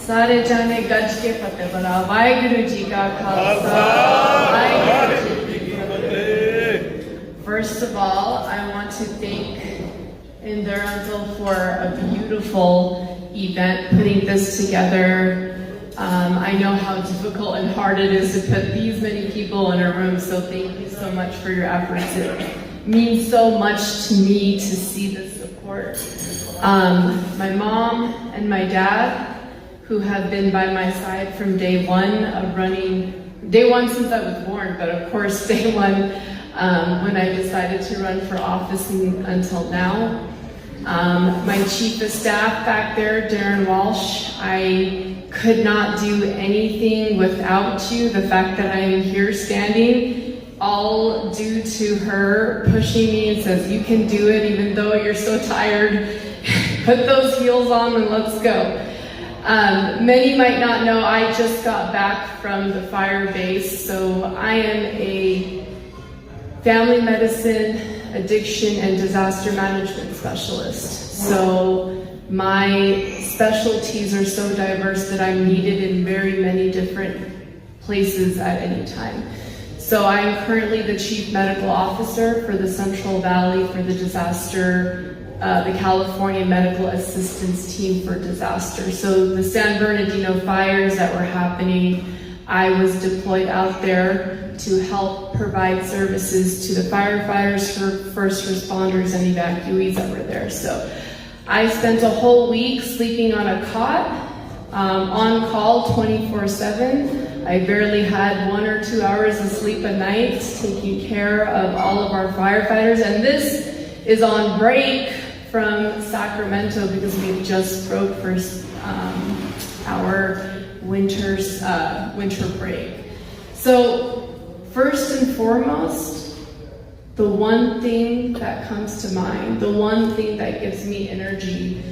सारे जाने गज के फतेह बला वाहिगुरु जी का खालसा वाहिगुरु जी की फतेह. First of all, I want to thank Indiranto for a beautiful event, putting this together. I know how difficult and hard it is to put these many people in a room, so thank you so much for your efforts. It means so much to me to see this support. My mom and my dad, who have been by my side from day one of running, day one since I was born, but of course day one when I decided to run for office until now. My chief of staff back there, Darren Walsh, I could not do anything without you. The fact that I am here standing, all due to her pushing me and says, you can do it even though you're so tired. Put those heels on and let's go. Many might not know I just got back from the fire base, so I am a family medicine, addiction, and disaster management specialist. So my specialties are so diverse that I'm needed in very many different places at any time. So I'm currently the Chief Medical Officer for the Central Valley for the the California Medical Assistance Team for Disaster. So the San Bernardino fires that were happening, I was deployed out there to help provide services to the firefighters, first responders, and evacuees that were there. So I spent a whole week sleeping on a cot, on call 24/7. I barely had 1 or 2 hours of sleep a night, taking care of all of our firefighters. And this is on break from Sacramento because we just broke for our winter break. So first and foremost, the one thing that comes to mind, the one thing that gives me energy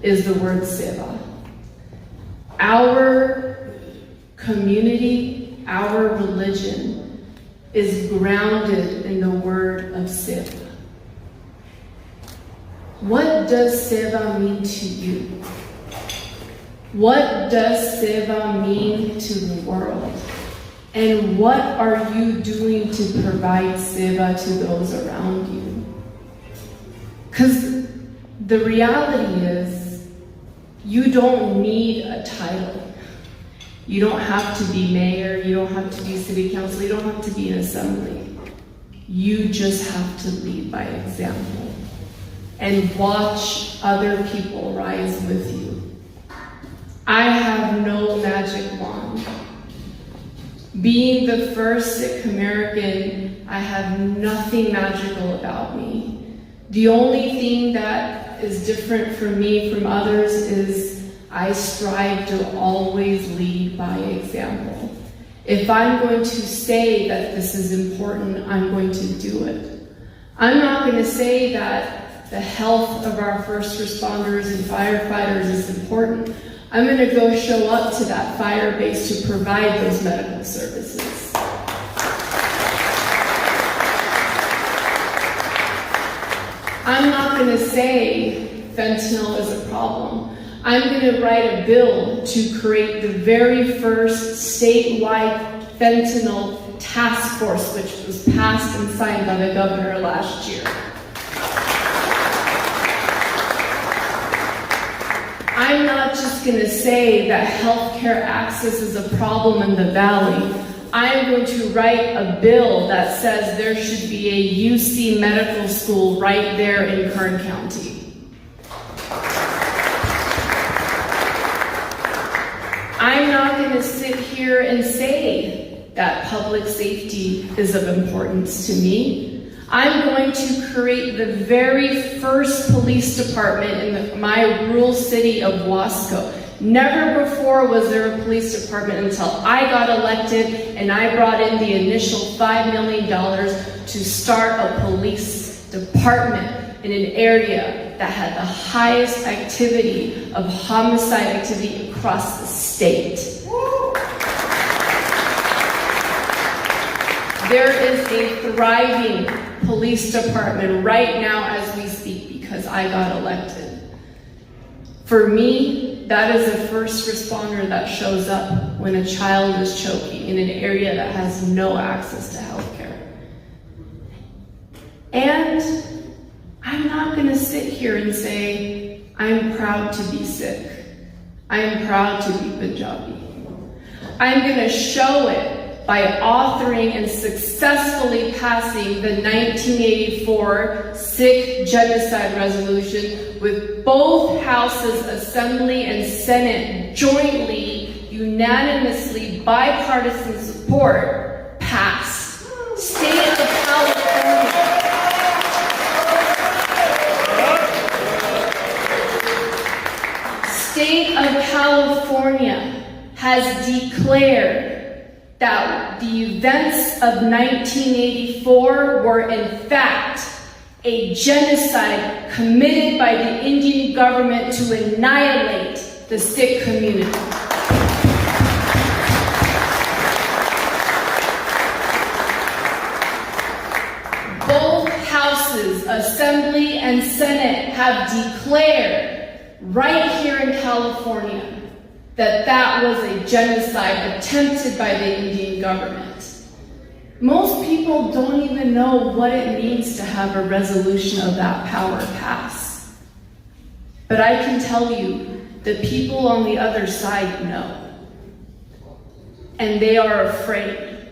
is the word seva. Our community, our religion is grounded in the word of seva. What does seva mean to you? What does seva mean to the world? And what are you doing to provide seva to those around you? Because the reality is, you don't need a title. You don't have to be mayor, you don't have to be city council, you don't have to be an assembly. You just have to lead by example and watch other people rise with you. I have no magic wand. Being the first Sikh American, I have nothing magical about me. The only thing that is different for me from others is I strive to always lead by example. If I'm going to say that this is important, I'm going to do it. I'm not going to say that the health of our first responders and firefighters is important. I'm going to go show up to that fire base to provide those medical services. I'm not going to say fentanyl is a problem. I'm going to write a bill to create the very first statewide fentanyl task force, which was passed and signed by the governor last year. I'm not just going to say that healthcare access is a problem in the valley. I'm going to write a bill that says there should be a UC medical school right there in Kern County. I'm not going to sit here and say that public safety is of importance to me. I'm going to create the very first police department in my rural city of Wasco. Never before was there a police department until I got elected and I brought in the initial $5 million to start a police department in an area that had the highest activity of homicide activity across the state. There is a thriving police department right now as we speak because I got elected. For me, that is a first responder that shows up when a child is choking in an area that has no access to health care. And I'm not going to sit here and say, I'm proud to be Sikh. I'm proud to be Punjabi. I'm going to show it by authoring and successfully passing the 1984 Sikh Genocide Resolution with both houses, Assembly and Senate jointly, unanimously, bipartisan support passed. State of California. State of California has declared that the events of 1984 were in fact a genocide committed by the Indian government to annihilate the Sikh community. Both houses, Assembly and Senate, have declared right here in California that that was a genocide attempted by the Indian government. Most people don't even know what it means to have a resolution of that power pass. But I can tell you, the people on the other side know. And they are afraid.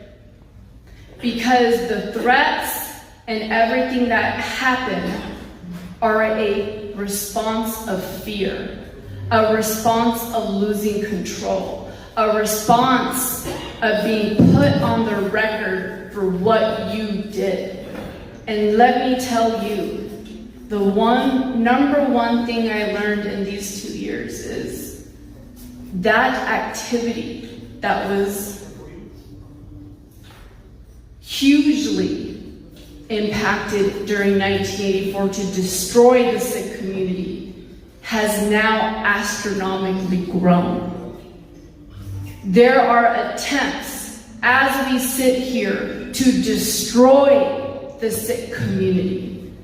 Because the threats and everything that happened are a response of fear. A response of losing control, a response of being put on the record for what you did. And let me tell you, the number one thing I learned in these 2 years is that activity that was hugely impacted during 1984 to destroy the Sikh community has now astronomically grown. There are attempts, as we sit here, to destroy the Sikh community.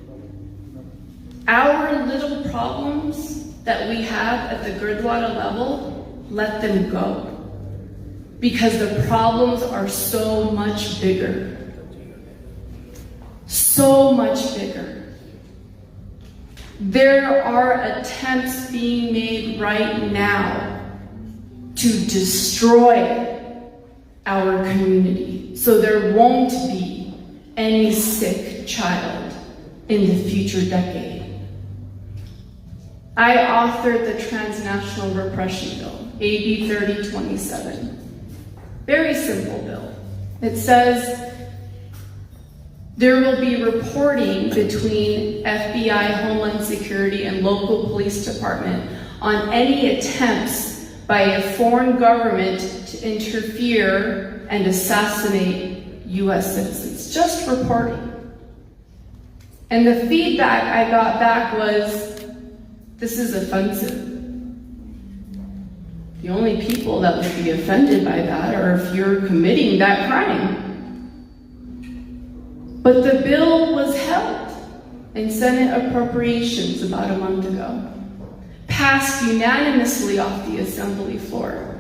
Our little problems that we have at the Gurdwara level, let them go. Because the problems are so much bigger. So much bigger. There are attempts being made right now to destroy our community, so there won't be any Sikh child in the future decade. I authored the Transnational Repression Bill, AB 3027. Very simple bill. It says, there will be reporting between FBI, Homeland Security, and local police department on any attempts by a foreign government to interfere and assassinate US citizens. Just reporting. And the feedback I got back was, this is offensive. The only people that would be offended by that are if you're committing that crime. But the bill was held in Senate Appropriations about a month ago, passed unanimously off the Assembly floor.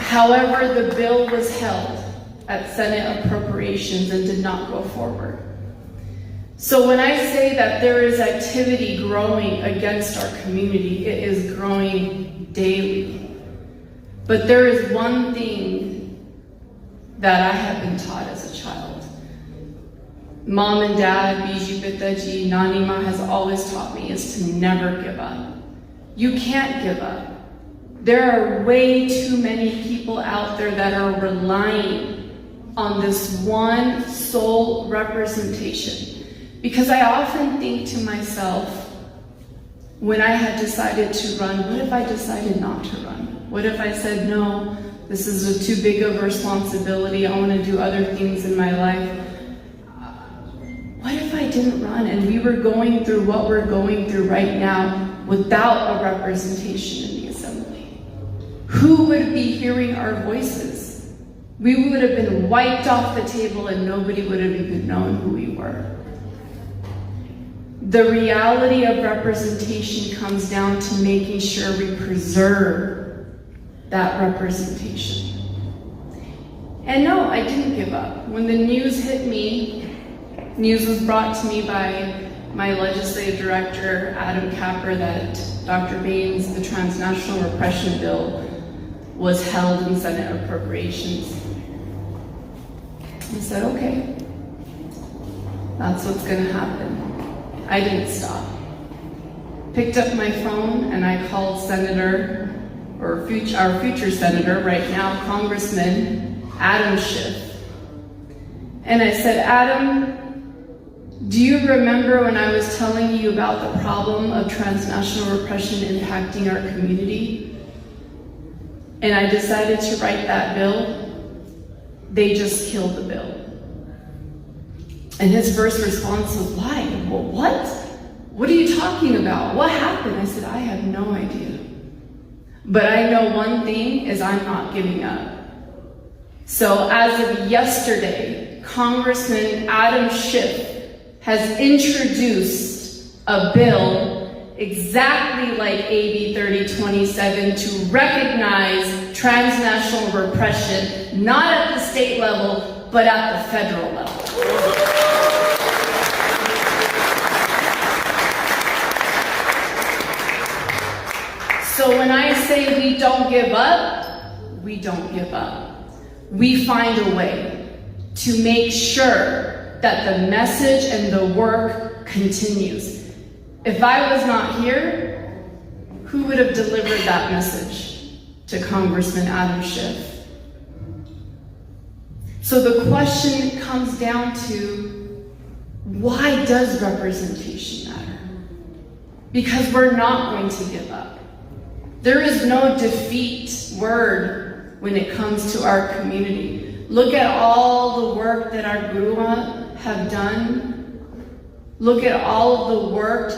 However, the bill was held at Senate Appropriations and did not go forward. So when I say that there is activity growing against our community, it is growing daily. But there is one thing that I have been taught as a child. Mom and Dad, Biji Pitaji, Nanima has always taught me is to never give up. You can't give up. There are way too many people out there that are relying on this one sole representation. Because I often think to myself, when I had decided to run, what if I decided not to run? What if I said, no, this is too big of a responsibility, I want to do other things in my life? What if I didn't run and we were going through what we're going through right now without a representation in the Assembly? Who would be hearing our voices? We would have been wiped off the table and nobody would have even known who we were. The reality of representation comes down to making sure we preserve that representation. And no, I didn't give up. When the news hit me, news was brought to me by my legislative director, Adam Capper, that Dr. Bains, the transnational repression bill, was held in Senate Appropriations. I said, okay, that's what's gonna happen. I didn't stop. Picked up my phone and I called Senator, or our future Senator right now, Congressman Adam Schiff. And I said, Adam, do you remember when I was telling you about the problem of transnational repression impacting our community? And I decided to write that bill. They just killed the bill. And his first response was, why? Well, what? What are you talking about? What happened? I said, I have no idea. But I know one thing is I'm not giving up. So as of yesterday, Congressman Adam Schiff has introduced a bill exactly like AB 3027 to recognize transnational repression, not at the state level, but at the federal level. So when I say we don't give up, we don't give up. We find a way to make sure that the message and the work continues. If I was not here, who would have delivered that message to Congressman Adam Schiff? So the question comes down to, why does representation matter? Because we're not going to give up. There is no defeat word when it comes to our community. Look at all the work that our Guruma have done. Look at all of the work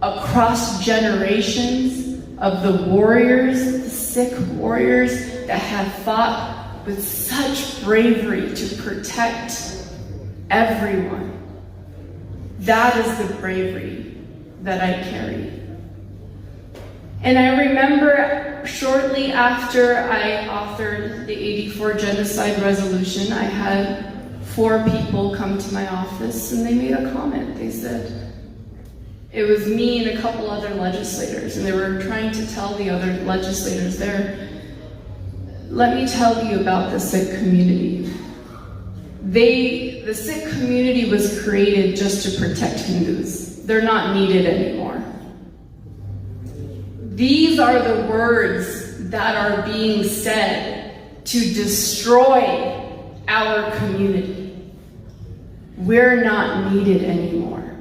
across generations of the warriors, the Sikh warriors that have fought with such bravery to protect everyone. That is the bravery that I carry. And I remember shortly after I authored the 84 Genocide Resolution, I had 4 people come to my office and they made a comment. They said, it was me and a couple other legislators, and they were trying to tell the other legislators there, let me tell you about the Sikh community. The Sikh community was created just to protect Hindus. They're not needed anymore. These are the words that are being said to destroy our community. We're not needed anymore.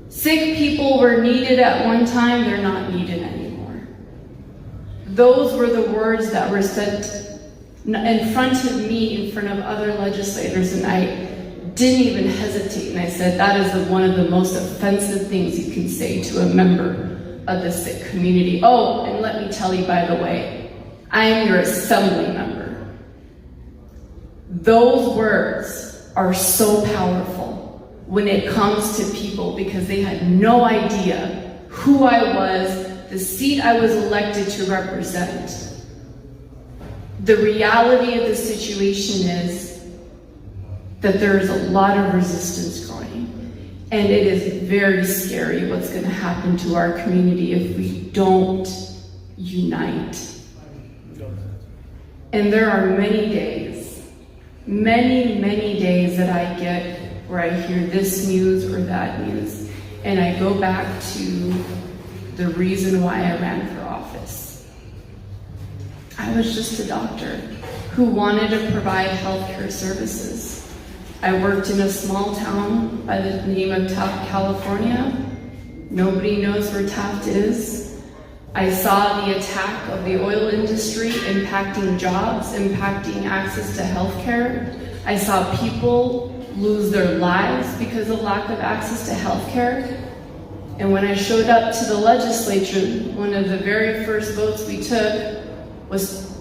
Sikh people were needed at one time, they're not needed anymore. Those were the words that were said in front of me, in front of other legislators, and I didn't even hesitate, and I said, that is one of the most offensive things you can say to a member of the Sikh community. Oh, and let me tell you, by the way, I am your assembly member. Those words are so powerful when it comes to people, because they had no idea who I was, the seat I was elected to represent. The reality of the situation is that there is a lot of resistance growing. And it is very scary what's going to happen to our community if we don't unite. And there are many days, many days that I get where I hear this news or that news, and I go back to the reason why I ran for office. I was just a doctor who wanted to provide healthcare services. I worked in a small town by the name of Taft, California. Nobody knows where Taft is. I saw the attack of the oil industry impacting jobs, impacting access to healthcare. I saw people lose their lives because of lack of access to healthcare. And when I showed up to the legislature, one of the very first votes we took was,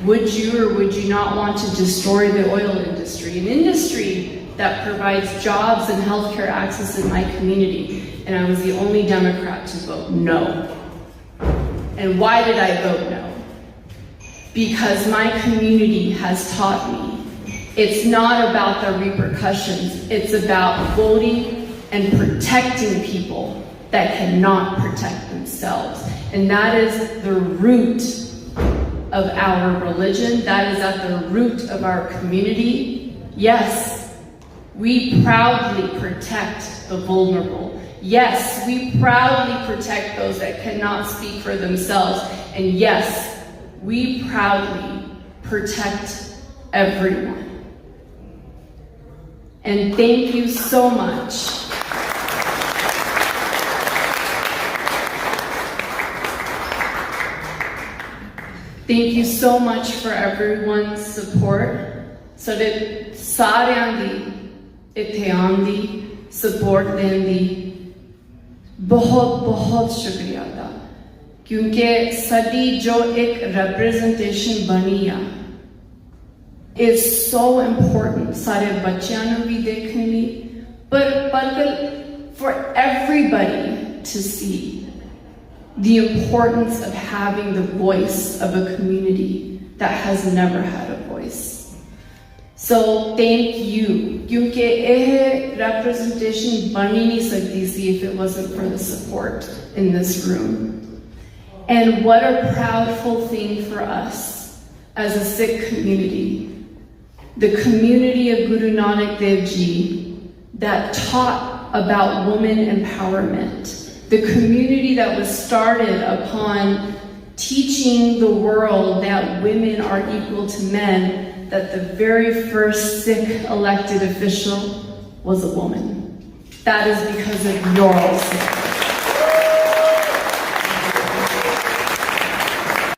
would you or would you not want to destroy the oil industry? An industry that provides jobs and healthcare access in my community, and I was the only Democrat to vote no. And why did I vote no? Because my community has taught me it's not about the repercussions, it's about voting and protecting people that cannot protect themselves. And that is the root of our religion, that is at the root of our community. Yes, we proudly protect the vulnerable. Yes, we proudly protect those that cannot speak for themselves. And yes, we proudly protect everyone. And thank you so much. Thank you so much for everyone's support. Sare sareyan di ithe aun di support den di बहुत शुक्रिया दा क्योंकि सदी जो एक representation बनी आ is so important सारे बच्चों ਨੂੰ भी देखने ਲਈ but for everybody to see the importance of having the voice of a community that has never had a voice. So thank you. क्योंकि यह representation बन ही नहीं सकती थी if it wasn't for the support in this room. And what a proudful thing for us as a Sikh community, the community of Guru Nanak Dev Ji that taught about women empowerment, the community that was started upon teaching the world that women are equal to men, that the very first Sikh elected official was a woman. That is because of your Sikh.